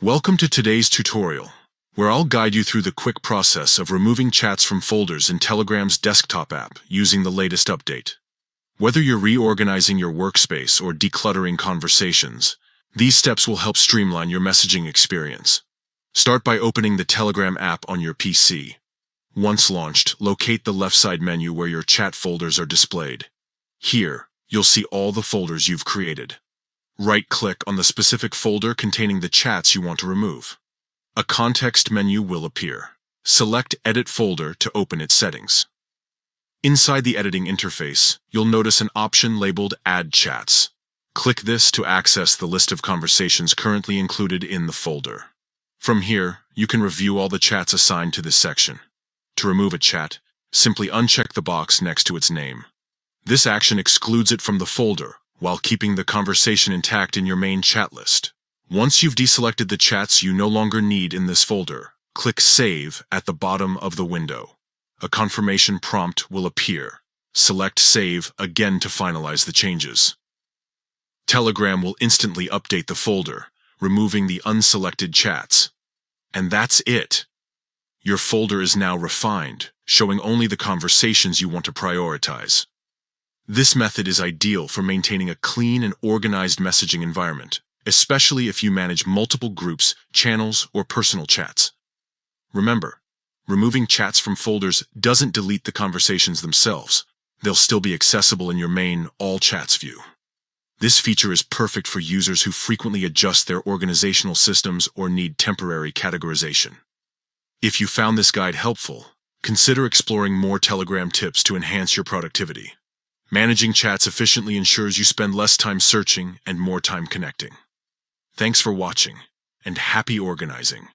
Welcome to today's tutorial, where I'll guide you through the quick process of removing chats from folders in Telegram's desktop app using the latest update. Whether you're reorganizing your workspace or decluttering conversations, these steps will help streamline your messaging experience. Start by opening the Telegram app on your PC. Once launched, locate the left side menu where your chat folders are displayed. Here, you'll see all the folders you've created. Right-click on the specific folder containing the chats you want to remove. A context menu will appear. Select Edit Folder to open its settings. Inside the editing interface, you'll notice an option labeled Add Chats. Click this to access the list of conversations currently included in the folder. From here, you can review all the chats assigned to this section. To remove a chat, simply uncheck the box next to its name. This action excludes it from the folder, while keeping the conversation intact in your main chat list. Once you've deselected the chats you no longer need in this folder, click Save at the bottom of the window. A confirmation prompt will appear. Select Save again to finalize the changes. Telegram will instantly update the folder, removing the unselected chats. And that's it. Your folder is now refined, showing only the conversations you want to prioritize. This method is ideal for maintaining a clean and organized messaging environment, especially if you manage multiple groups, channels, or personal chats. Remember, removing chats from folders doesn't delete the conversations themselves. They'll still be accessible in your main All Chats view. This feature is perfect for users who frequently adjust their organizational systems or need temporary categorization. If you found this guide helpful, consider exploring more Telegram tips to enhance your productivity. Managing chats efficiently ensures you spend less time searching and more time connecting. Thanks for watching, and happy organizing.